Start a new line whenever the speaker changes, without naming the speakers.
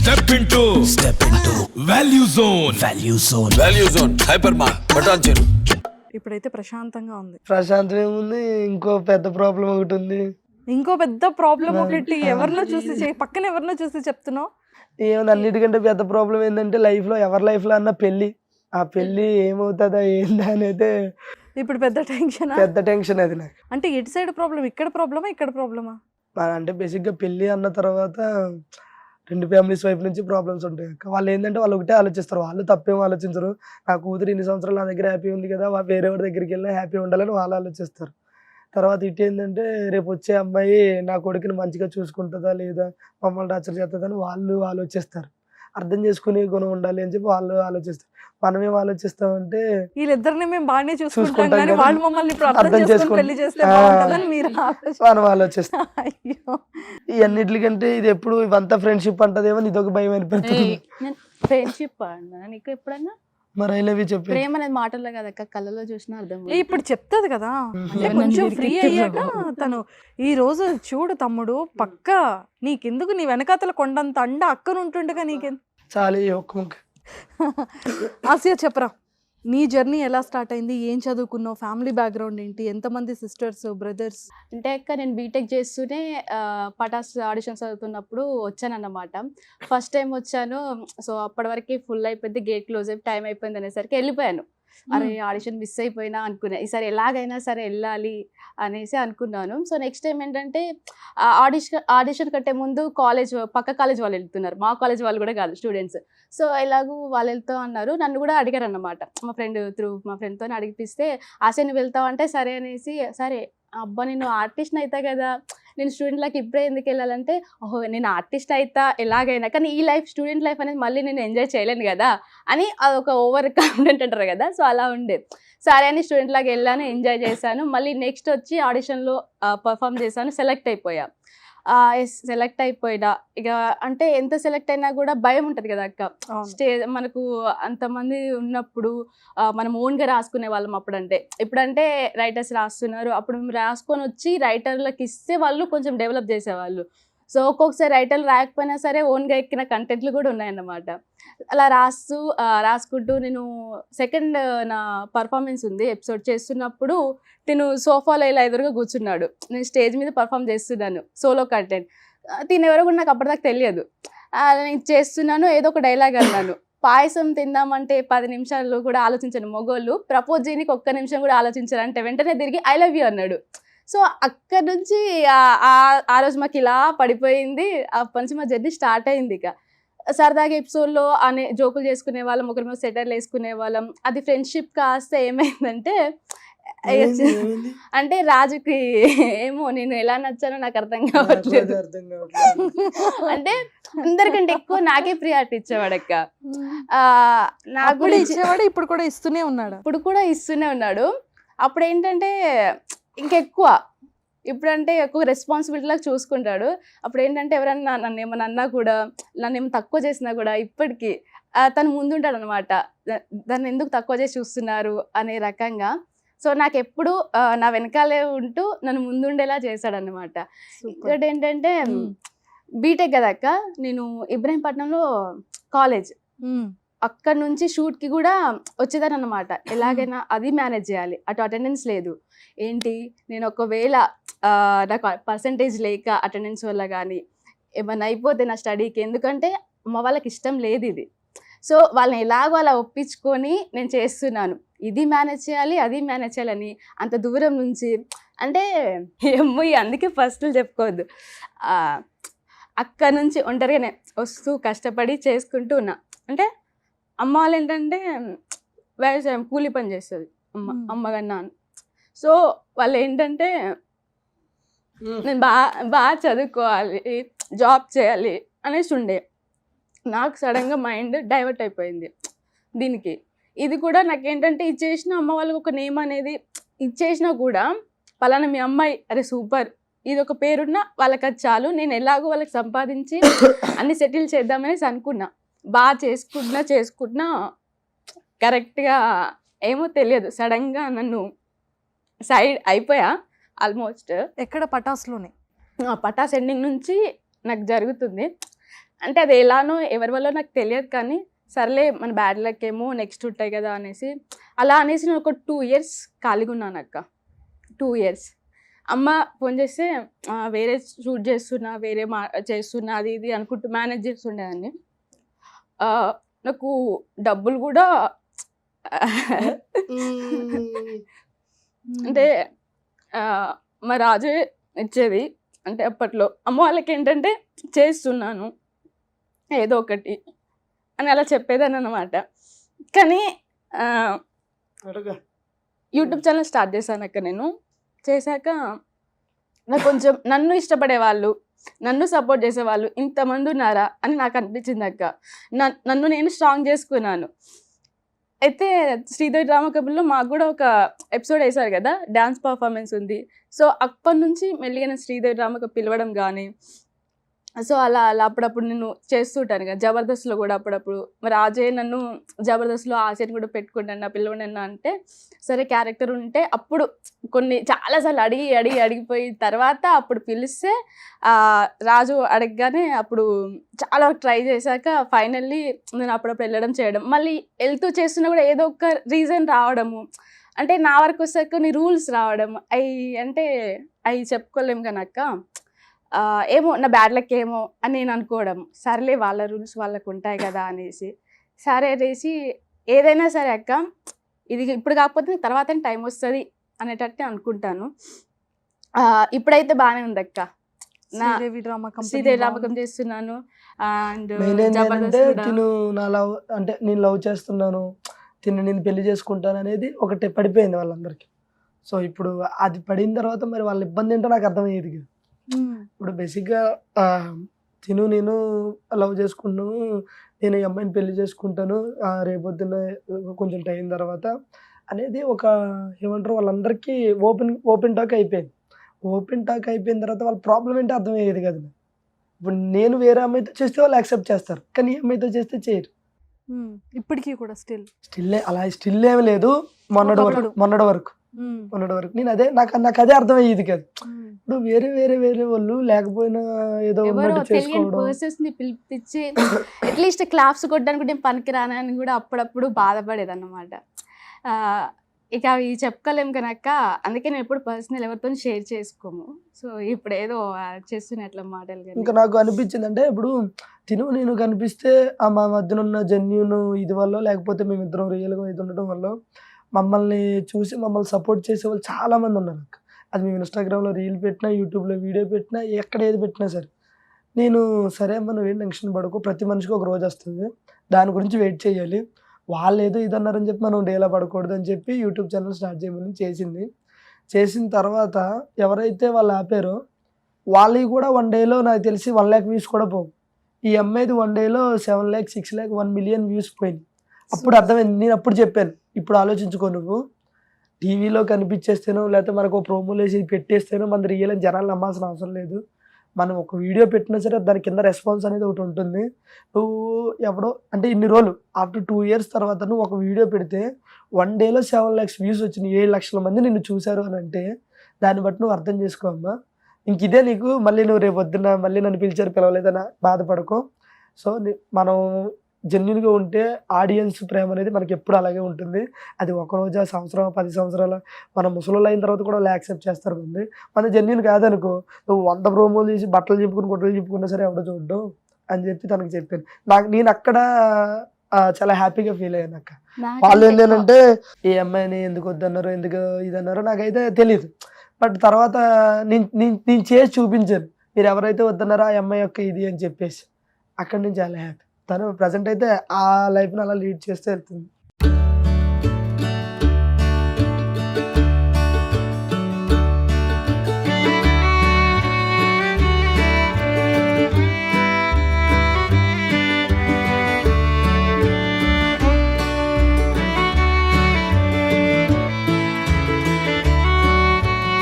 Step into Value Zone Hyper Mart Patancheru.
ఇప్పుడైతే ప్రశాంతంగా ఉంది.
ప్రశాంతం ఏముంది, ఇంకో పెద్ద ప్రాబ్లం ఒకటి ఉంది.
ఇంకో పెద్ద ప్రాబ్లం ఒకటి ఎవరినో చూసి పక్కన ఎవరినో చూసి చెప్తున్నావు.
ఏముంది, అన్నిటికంటే పెద్ద ప్రాబ్లం ఏంటంటే లైఫ్లో ఎవరి లైఫ్లో అన్న పెళ్ళి. ఆ పెళ్ళి ఏమవుతుందా ఏందా అనేది
ఇప్పుడు పెద్ద టెన్షన్
అది నాకు.
అంటే ఇటు సైడ్ ప్రాబ్లం, ఇక్కడ ప్రాబ్లమా, ఇక్కడ ప్రాబ్లమా?
అంటే బేసిక్గా పెళ్ళి అన్న తర్వాత రెండు ఫ్యామిలీస్ వైపు నుంచి ప్రాబ్లమ్స్ ఉంటాయి. వాళ్ళు ఏంటంటే వాళ్ళు ఒకటే ఆలోచిస్తారు, వాళ్ళు తప్పేమో ఆలోచించరు. నా కూతురు ఇన్ని సంవత్సరాలు నా దగ్గర హ్యాపీ ఉంది కదా, వేరే వాడి దగ్గరికి వెళ్ళినా హ్యాపీ ఉండాలని వాళ్ళు ఆలోచిస్తారు. తర్వాత ఇటు ఏంటంటే రేపు వచ్చే అమ్మాయి నా కొడుకుని మంచిగా చూసుకుంటుందా లేదా, మమ్మల్ని టార్చర్ చేస్తుందని వాళ్ళు ఆలోచిస్తారు. అర్థం చేసుకునే గుణం ఉండాలి అని చెప్పి వాళ్ళు ఆలోచిస్తారు. మనం ఏం ఆలోచిస్తామంటే
వీళ్ళిద్దరిని మేము బాగానే చూసుకుంటాం కానీ వాళ్ళు మమ్మల్ని ఇప్పుడు అర్థం చేసుకుని పెళ్లి చేస్తే బాగుంటుందని మీరు
మనం ఆలోచిస్తాం. ఇవన్నిటికంటే ఇది ఎప్పుడు ఇవంతా ఫ్రెండ్షిప్ అంటదేమో ఇదొక భయం అనిపిస్తుంది.
ఫ్రెండ్షిప్ అన్న నీకు ఎప్పుడన్నా
మరి ఐ లవ్ యూ చెప్పి
ప్రేమ అనేది మాటల్లో కదక్క, కళ్ళలో చూసినా అర్థం.
ఇప్పుడు చెప్తాది కదా, అంటే కొంచెం ఫ్రీ అయ్యాక తను ఈ రోజు చూడు తమ్ముడు పక్క నీకెందుకు, నీ వెనకాతల కొండంత అండ అక్కను ఉంటుండగా నీకెందుకు.
చాలా ఒక్క ముక్క.
ఆసియా చెప్పరా, నీ జర్నీ ఎలా స్టార్ట్ అయింది, ఏం చదువుకున్నావు, ఫ్యామిలీ బ్యాక్గ్రౌండ్ ఏంటి, ఎంతమంది సిస్టర్స్ బ్రదర్స్?
అంటే అక్క నేను బీటెక్ చేస్తూనే పటాస్ ఆడిషన్స్ చదువుతున్నప్పుడు వచ్చానన్నమాట. ఫస్ట్ టైం వచ్చాను. సో అప్పటి వరకు ఫుల్ అయిపోయింది, గేట్ క్లోజ్ అయిపోయి టైం అయిపోయింది అనేసరికి వెళ్ళిపోయాను. అరే ఆడిషన్ మిస్ అయిపోయినా అనుకున్నా, ఈసారి ఎలాగైనా సరే వెళ్ళాలి అనేసి అనుకున్నాను. సో నెక్స్ట్ టైం ఏంటంటే ఆడిషన్ కంటే ముందు పక్క కాలేజ్ వాళ్ళు వెళ్తున్నారు, మా కాలేజ్ వాళ్ళు కూడా కాదు స్టూడెంట్స్. సో ఎలాగూ వాళ్ళు వెళ్తావు అన్నారు, నన్ను కూడా అడిగారు అన్నమాట. మా ఫ్రెండ్తో అడిగిపిస్తే ఆశ నువ్వు వెళ్తావు అంటే సరే అనేసి, సరే అబ్బా నేను ఆర్టిస్ట్ అవుతా కదా, నేను స్టూడెంట్ లైఫ్ ఇప్పుడే ఎందుకు వెళ్ళాలంటే, ఓహో నేను ఆర్టిస్ట్ అవుతా ఎలాగైనా, కానీ ఈ లైఫ్ స్టూడెంట్ లైఫ్ అనేది మళ్ళీ నేను ఎంజాయ్ చేయలేను కదా అని అదొక ఓవర్ కాన్ఫిడెంట్ అంటారు కదా. సో అలా ఉండేది. సరే అని స్టూడెంట్ లాగా వెళ్ళాను, ఎంజాయ్ చేశాను. మళ్ళీ నెక్స్ట్ వచ్చి ఆడిషన్లో పర్ఫామ్ చేశాను, సెలెక్ట్ అయిపోయా. సెలెక్ట్ అయిపోయినా ఇక అంటే ఎంత సెలెక్ట్ అయినా కూడా భయం ఉంటుంది కదా అక్క. మనకు అంతమంది ఉన్నప్పుడు మనం ఓన్గా రాసుకునే వాళ్ళం అప్పుడంటే. ఇప్పుడంటే రైటర్స్ రాస్తున్నారు, అప్పుడు మేము రాసుకొని వచ్చి రైటర్లకు ఇస్తే వాళ్ళు కొంచెం డెవలప్ చేసేవాళ్ళు. సో ఒక్కొక్కసారి రైటర్లు రాకపోయినా సరే ఓన్గా ఎక్కిన కంటెంట్లు కూడా ఉన్నాయన్నమాట. అలా రాసుకుంటూ నేను సెకండ్ నా పర్ఫార్మెన్స్ ఉంది ఎపిసోడ్ చేస్తున్నప్పుడు, తిను సోఫాలో ఇలా ఎదురుగా కూర్చున్నాడు, నేను స్టేజ్ మీద పర్ఫామ్ చేస్తున్నాను సోలో కంటెంట్. తిను ఎవరో కూడా నాకు అప్పటిదాకా తెలియదు. నేను చేస్తున్నాను, ఏదో ఒక డైలాగ్ అన్నాను, పాయసం తిందామంటే 10 నిమిషాలు కూడా ఆలోచించను మొగోళ్ళు, ప్రపోజ్ చేయనికి 1 నిమిషం కూడా ఆలోచించారు అంటే వెంటనే తిరిగి ఐ లవ్ యూ అన్నాడు. సో అక్కడి నుంచి ఆ రోజు మాకు ఇలా పడిపోయింది. అప్పటి నుంచి మా జర్నీ స్టార్ట్ అయింది. ఇక సరదాగా ఎపిసోడ్లో అనే జోకులు చేసుకునే వాళ్ళం, ఒకరి మీద సెటర్లు వేసుకునే వాళ్ళం. అది ఫ్రెండ్షిప్ కాస్త ఏమైందంటే, అంటే రాజుకి ఏమో నేను ఎలా నచ్చానో నాకు అర్థం కావట్లేదు. అంటే అందరికంటే ఎక్కువ నాకే ప్రియారిటీ ఇచ్చేవాడక్క.
నాకు ఇచ్చేవాడు, ఇప్పుడు కూడా ఇస్తూనే ఉన్నాడు.
అప్పుడు ఏంటంటే ఇంకెక్కువ, ఇప్పుడంటే ఎక్కువ రెస్పాన్సిబిలిటీలాగా చూసుకుంటాడు. అప్పుడు ఏంటంటే ఎవరన్నా నన్ను ఏమన్నా అన్నా కూడా, నన్ను ఏమో తక్కువ చేసినా కూడా ఇప్పటికీ తను ముందుంటాడు అనమాట. దాన్ని ఎందుకు తక్కువ చేసి చూస్తున్నారు అనే రకంగా. సో నాకు ఎప్పుడు నా వెనకాలే ఉంటూ నన్ను ముందుండేలా చేశాడనమాట. ఇంకోటి ఏంటంటే బీటెక్ కదక్క, నేను ఇబ్రహీంపట్నంలో కాలేజ్, అక్కడ నుంచి షూట్కి కూడా వచ్చేదాన్ని అనమాట. ఎలాగైనా అది మేనేజ్ చేయాలి, అటు అటెండెన్స్ లేదు ఏంటి, నేను ఒకవేళ నాకు పర్సంటేజ్ లేక అటెండెన్స్ వల్ల కానీ ఏమైనా అయిపోతే నా స్టడీకి, ఎందుకంటే మా వాళ్ళకి ఇష్టం లేదు ఇది. సో వాళ్ళని ఎలాగో అలా ఒప్పించుకొని నేను చేస్తున్నాను, ఇది మేనేజ్ చేయాలి అది మేనేజ్ చేయాలని. అంత దూరం నుంచి అంటే ఏమో, అందుకే ఫస్ట్ చెప్పుకోవద్దు, అక్కడ నుంచి ఒంటరిగానే వస్తూ కష్టపడి చేసుకుంటూ ఉన్నా. అంటే అమ్మ వాళ్ళు ఏంటంటే వ్యవసాయం కూలి పని చేస్తుంది అమ్మగారు నాన్న. సో వాళ్ళు ఏంటంటే నేను బాగా చదువుకోవాలి, జాబ్ చేయాలి అనేసి ఉండే. నాకు సడన్గా మైండ్ డైవర్ట్ అయిపోయింది దీనికి. ఇది కూడా నాకేంటంటే ఇచ్చేసిన అమ్మ వాళ్ళకి ఒక నేమ్ అనేది ఇచ్చేసినా కూడా, పలానా మీ అమ్మాయి అరే సూపర్ ఇది ఒక పేరున్న వాళ్ళకి అది చాలు, నేను ఎలాగో వాళ్ళకి సంపాదించి అన్ని సెటిల్ చేద్దామనేసి అనుకున్నా. బాగా చేసుకుంటున్నా కరెక్ట్గా ఏమో తెలియదు, సడన్గా నన్ను సైడ్ అయిపోయా ఆల్మోస్ట్.
ఎక్కడ? పటాస్లోనే?
పటాస్ ఎండింగ్ నుంచి నాకు జరుగుతుంది. అంటే అది ఎలానో ఎవరి వల్ల నాకు తెలియదు, కానీ సర్లే మన బ్యాడ్ లక్ ఏమో నెక్స్ట్ ఉంటాయి కదా అనేసి అలా అనేసి నేను ఒక 2 years ఖాళీగా ఉన్నాను అక్క. 2 years అమ్మ ఫోన్ చేస్తే వేరే షూట్ చేస్తున్నా, వేరే చేస్తున్నా, అది ఇది అనుకుంటూ మేనేజ్ చేస్తుండేదాన్ని. నాకు డబ్బులు కూడా అంటే మా రాజే ఇచ్చేది. అంటే అప్పట్లో అమ్మ వాళ్ళకి ఏంటంటే చేస్తున్నాను ఏదో ఒకటి అని అలా చెప్పేదాన్ని అనమాట. కానీ యూట్యూబ్ ఛానల్ స్టార్ట్ చేశాను అక్క. నేను చేశాక నాకు కొంచెం నన్ను ఇష్టపడే వాళ్ళు, నన్ను సపోర్ట్ చేసేవాళ్ళు ఇంతమంది ఉన్నారా అని నాకు అనిపించింది అక్క. నన్ను నేను స్ట్రాంగ్ చేసుకున్నాను. అయితే శ్రీదేవి డ్రామా కంపెనీలో మాకు కూడా ఒక ఎపిసోడ్ వేశారు కదా, డ్యాన్స్ పర్ఫార్మెన్స్ ఉంది. సో అప్పటి నుంచి మెల్లిగా నేను శ్రీదేవి డ్రామాకి పిలవడం కానీ, సో అలా అలా అప్పుడప్పుడు నేను చేస్తుంటాను కదా. జబర్దస్త్లో కూడా అప్పుడప్పుడు మరి రాజే నన్ను జబర్దస్త్లో ఆశని కూడా పెట్టుకుంటాను నా పిల్లవనన్నా అంటే, సరే క్యారెక్టర్ ఉంటే అప్పుడు కొన్ని చాలాసార్లు అడిగిపోయి తర్వాత అప్పుడు పిలిస్తే రాజు అడగగానే అప్పుడు చాలా వరకు ట్రై చేశాక ఫైనల్లీ నేను అప్పుడప్పుడు వెళ్ళడం చేయడం, మళ్ళీ వెళ్తూ చేస్తున్నా కూడా ఏదో ఒక రీజన్ రావడము, అంటే నా వరకు వస్తే కొన్ని రూల్స్ రావడం, అవి చెప్పుకోలేము కనుక ఏమో నా బ్యాడ్ లక్ ఏమో అని నేను అనుకోవడం. సరేలే వాళ్ళ రూల్స్ వాళ్ళకు ఉంటాయి కదా అనేసి సరే అనేసి ఏదైనా సరే అక్క ఇది ఇప్పుడు కాకపోతే తర్వాత టైం వస్తుంది అనేటట్టే అనుకుంటాను. ఇప్పుడైతే బాగానే ఉంది అక్క.
శ్రీదేవి డ్రామా
కంపెనీ చేస్తున్నాను. అండ్
తిను నా లవ్ అంటే నేను లవ్ చేస్తున్నాను, నేను పెళ్లి చేసుకుంటాను అనేది ఒకటి పడిపోయింది వాళ్ళందరికీ. సో ఇప్పుడు అది పడిన తర్వాత మరి వాళ్ళ ఇబ్బంది ఏంటో నాకు అర్థమయ్యేది కదా. ఇప్పుడు బేసిక్గా నేను లవ్ చేసుకున్నాను, నేను ఈ అమ్మాయిని పెళ్లి చేసుకుంటాను రేపొద్దున కొంచెం టైం తర్వాత అనేది ఒక ఏమంటారు వాళ్ళందరికీ ఓపెన్ టాక్ అయిపోయింది. ఓపెన్ టాక్ అయిపోయిన తర్వాత వాళ్ళ ప్రాబ్లం ఏంటో అర్థమయ్యేది కదా. ఇప్పుడు నేను వేరే అమ్మాయితో చేస్తే వాళ్ళు యాక్సెప్ట్ చేస్తారు, కానీ ఈ అమ్మాయితో చేస్తే చేయరు.
ఇప్పటికీ కూడా స్టిల్
ఏమి లేదు. మొన్నటి వరకు నేను అదే నాకు అదే అర్థమయ్యేది కదా. ఇప్పుడు వేరే వేరే వేరే వాళ్ళు లేకపోయినా ఏదో
పర్సన్స్ ని పిలిపించి అట్లీస్ట్ క్లాప్స్ కొట్టడానికి నేను పనికిరానని కూడా అప్పుడప్పుడు బాధపడేది అన్నమాట. ఇక అవి చెప్పుకోలేము కనుక అందుకే నేను ఎప్పుడు పర్సనల్ ఎవరితో షేర్ చేసుకోము. సో ఇప్పుడు ఏదో చేస్తున్నట్ల మాటలు
ఇంకా నాకు అనిపించింది అంటే ఇప్పుడు నేను కనిపిస్తే మా మధ్యన ఉన్న జెన్యూన్ ఇది వల్ల లేకపోతే మేమిద్దరం రియల్గా ఇది ఉండటం వల్ల మమ్మల్ని చూసి మమ్మల్ని సపోర్ట్ చేసే వాళ్ళు చాలామంది ఉన్నారు. అది మేము ఇన్స్టాగ్రామ్లో రీల్ పెట్టినా, యూట్యూబ్లో వీడియో పెట్టినా, ఎక్కడ ఏది పెట్టినా సరే నేను సరే అమ్మ నువ్వేం టెన్షన్ పడకు, ప్రతి మనిషికి ఒక రోజు వస్తుంది, దాని గురించి వెయిట్ చేయాలి, వాళ్ళు ఏదో ఇది అన్నారని చెప్పి మనం డేలా పడకూడదు అని చెప్పి యూట్యూబ్ ఛానల్ స్టార్ట్ చేయమని చేసిన తర్వాత ఎవరైతే వాళ్ళు ఆపారో వాళ్ళవి కూడా 1 dayలో నాకు తెలిసి 1 lakh వ్యూస్ కూడా పోవు. ఈ అమ్మాయిది 1 dayలో 7 lakh 6 lakh 1 million వ్యూస్ పోయింది. అప్పుడు అర్థమైంది. నేను అప్పుడు చెప్పాను, ఇప్పుడు ఆలోచించుకో, నువ్వు టీవీలో కనిపించేస్తేనో లేకపోతే మనకు ప్రోమోలు వేసి పెట్టేస్తేనో మన రియల్ అని జనాలు నమ్మాల్సిన అవసరం లేదు. మనం ఒక వీడియో పెట్టినా సరే దాని కింద రెస్పాన్స్ అనేది ఒకటి ఉంటుంది. నువ్వు ఎవడో అంటే ఇన్ని రోజులు ఆఫ్టర్ 2 years తర్వాత నువ్వు ఒక వీడియో పెడితే 1 dayలో 7 lakhs వ్యూస్ వచ్చినాయి, 7 లక్షల మంది నిన్ను చూశారు అని అంటే దాన్ని బట్టి నువ్వు అర్థం చేసుకోమ్మా. ఇంక ఇదే నీకు మళ్ళీ నువ్వు రేపు వద్దున మళ్ళీ నన్ను పిలిచారు బాధపడకో. సో మనం జెన్యున్గా ఉంటే ఆడియన్స్ ప్రేమ అనేది మనకి ఎప్పుడు అలాగే ఉంటుంది. అది ఒక రోజు సంవత్సరం 10 సంవత్సరాలు మన ముసలోళ్ళు అయిన తర్వాత కూడా వాళ్ళు యాక్సెప్ట్ చేస్తారు. మన జెన్యున్ కాదనుకో నువ్వు 100 ప్రోమోలు చేసి బట్టలు చెప్పుకుని గుడ్డలు చెప్పుకున్నా సరే ఎవడో చూడడం అని చెప్పి తనకు చెప్పాను. నేను అక్కడ చాలా హ్యాపీగా ఫీల్ అయ్యాను అక్క. వాళ్ళు ఏంటంటే ఈ అమ్మాయిని ఎందుకు వద్దన్నారు, ఎందుకు ఇదన్నారో నాకైతే తెలియదు. బట్ తర్వాత నేను చేసి చూపించాను, మీరు ఎవరైతే వద్దన్నారో ఆ అమ్మాయి యొక్క ఇది అని చెప్పేసి అక్కడి నుంచి చాలా హ్యాపీ. తను ప్రజెంట్ అయితే ఆ లైఫ్ని అలా లీడ్ చేస్తే వెళ్తుంది.